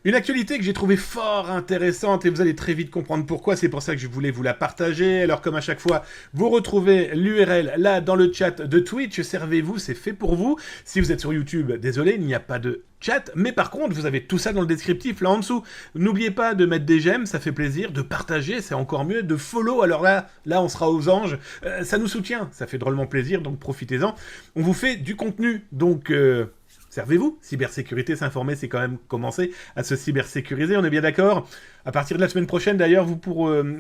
Une actualité que j'ai trouvée fort intéressante et vous allez très vite comprendre pourquoi, c'est pour ça que je voulais vous la partager. Alors comme à chaque fois, vous retrouvez l'URL là dans le chat de Twitch, servez-vous, c'est fait pour vous. Si vous êtes sur YouTube, désolé, il n'y a pas de chat, mais par contre vous avez tout ça dans le descriptif là en dessous. N'oubliez pas de mettre des j'aime, ça fait plaisir, de partager, c'est encore mieux, de follow, alors là on sera aux anges, ça nous soutient, ça fait drôlement plaisir, donc profitez-en. On vous fait du contenu, donc... servez-vous, cybersécurité, s'informer, c'est quand même commencer à se cybersécuriser, on est bien d'accord. À partir de la semaine prochaine d'ailleurs,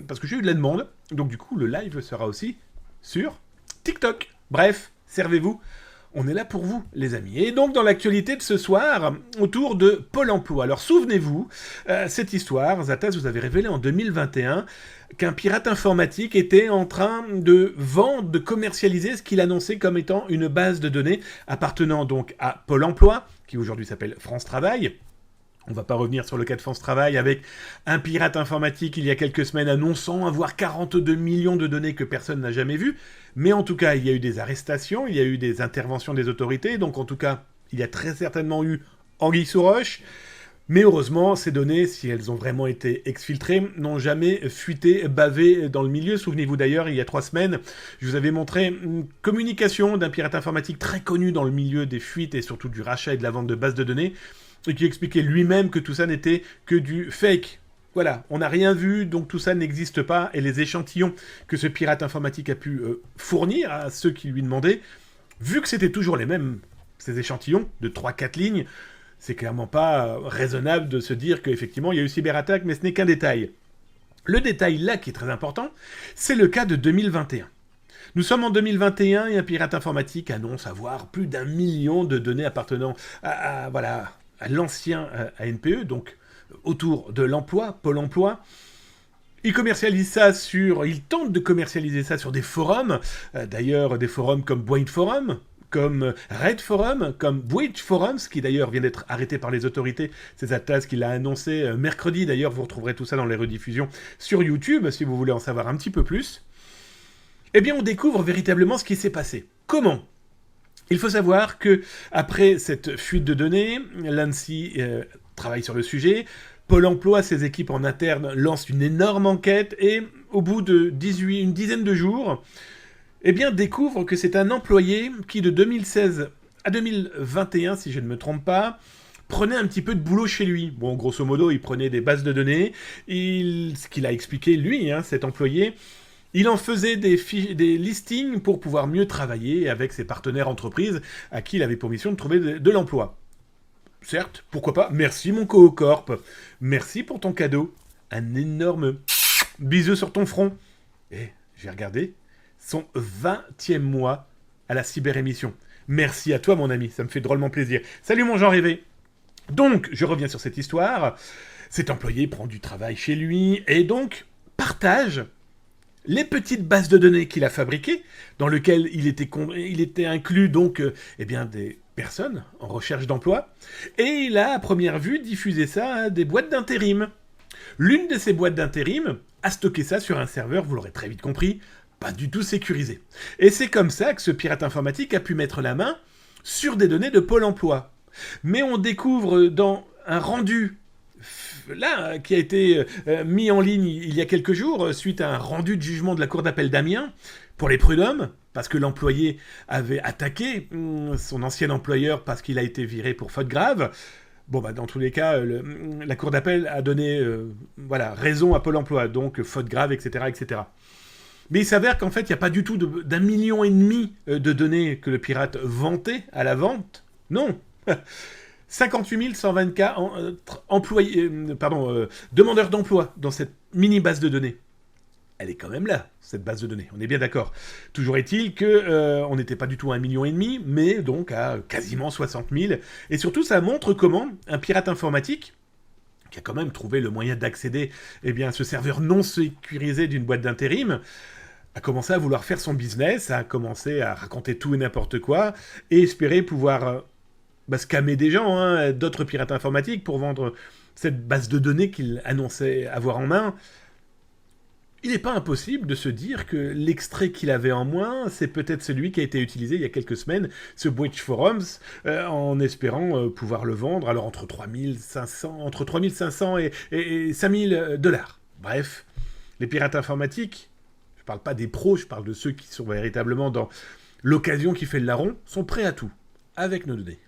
parce que j'ai eu de la demande, donc du coup le live sera aussi sur TikTok. Bref, servez-vous, on est là pour vous les amis. Et donc dans l'actualité de ce soir, autour de Pôle emploi. Alors souvenez-vous, cette histoire, Zatas vous avait révélé en 2021 qu'un pirate informatique était en train de vendre, de commercialiser ce qu'il annonçait comme étant une base de données appartenant donc à Pôle emploi, qui aujourd'hui s'appelle France Travail. On ne va pas revenir sur le cas de France Travail avec un pirate informatique il y a quelques semaines annonçant avoir 42 millions de données que personne n'a jamais vues. Mais en tout cas, il y a eu des arrestations, il y a eu des interventions des autorités. Donc en tout cas, il y a très certainement eu anguille sous roche. Mais heureusement, ces données, si elles ont vraiment été exfiltrées, n'ont jamais fuité, bavé dans le milieu. Souvenez-vous d'ailleurs, il y a 3 semaines, je vous avais montré une communication d'un pirate informatique très connu dans le milieu des fuites et surtout du rachat et de la vente de bases de données, et qui expliquait lui-même que tout ça n'était que du fake. Voilà, on n'a rien vu, donc tout ça n'existe pas, et les échantillons que ce pirate informatique a pu fournir à ceux qui lui demandaient, vu que c'était toujours les mêmes, ces échantillons de 3-4 lignes, c'est clairement pas raisonnable de se dire qu'effectivement il y a eu cyberattaque, mais ce n'est qu'un détail. Le détail là qui est très important, c'est le cas de 2021. Nous sommes en 2021 et un pirate informatique annonce avoir plus d'1 million de données appartenant à l'ancien ANPE, donc autour de l'emploi, Pôle emploi. Il tente de commercialiser ça sur des forums, d'ailleurs des forums comme Boeing Forum, comme Red Forum, comme Bridge Forums, qui d'ailleurs vient d'être arrêté par les autorités. C'est Zatas qui l'a annoncé mercredi. D'ailleurs, vous retrouverez tout ça dans les rediffusions sur YouTube, si vous voulez en savoir un petit peu plus. Eh bien, on découvre véritablement ce qui s'est passé. Comment ? Il faut savoir que après cette fuite de données, l'ANSSI travaille sur le sujet. Pôle emploi, ses équipes en interne lancent une énorme enquête et au bout de une dizaine de jours, eh bien, découvre que c'est un employé qui, de 2016 à 2021, si je ne me trompe pas, prenait un petit peu de boulot chez lui. Bon, grosso modo, il prenait des bases de données. Ce qu'il a expliqué, lui, cet employé, il en faisait des listings pour pouvoir mieux travailler avec ses partenaires entreprises à qui il avait pour mission de trouver de l'emploi. Certes, pourquoi pas. Merci, mon Coocorp. Merci pour ton cadeau. Un énorme bisou sur ton front. Et j'ai regardé son 20e mois à la cyber-émission. Merci à toi, mon ami, ça me fait drôlement plaisir. Salut, mon Jean rêvé. Donc, je reviens sur cette histoire. Cet employé prend du travail chez lui et donc partage les petites bases de données qu'il a fabriquées, dans lesquelles il était inclus donc des personnes en recherche d'emploi, et il a à première vue diffusé ça à des boîtes d'intérim. L'une de ces boîtes d'intérim a stocké ça sur un serveur, vous l'aurez très vite compris, pas du tout sécurisé. Et c'est comme ça que ce pirate informatique a pu mettre la main sur des données de Pôle emploi. Mais on découvre dans un rendu là, qui a été mis en ligne il y a quelques jours, suite à un rendu de jugement de la Cour d'appel d'Amiens, pour les prud'hommes, parce que l'employé avait attaqué son ancien employeur parce qu'il a été viré pour faute grave. Bon, dans tous les cas, la Cour d'appel a donné raison à Pôle emploi, donc faute grave, etc., etc. Mais il s'avère qu'en fait, il n'y a pas du tout d'1,5 million de données que le pirate vantait à la vente. Non. 58 124 demandeurs d'emploi dans cette mini base de données. Elle est quand même là, cette base de données, on est bien d'accord. Toujours est-il qu'on n'était pas du tout à 1,5 million, mais donc à quasiment 60 000. Et surtout, ça montre comment un pirate informatique, qui a quand même trouvé le moyen d'accéder à ce serveur non sécurisé d'une boîte d'intérim, a commencé à vouloir faire son business, a commencé à raconter tout et n'importe quoi, et espérer pouvoir scammer des gens, d'autres pirates informatiques, pour vendre cette base de données qu'il annonçait avoir en main. il n'est pas impossible de se dire que l'extrait qu'il avait en moins, c'est peut-être celui qui a été utilisé il y a quelques semaines sur Breach Forums, en espérant pouvoir le vendre, alors entre 3500 et 5000 dollars. Bref, les pirates informatiques, je ne parle pas des pros, je parle de ceux qui sont véritablement dans l'occasion qui fait le larron, sont prêts à tout, avec nos données.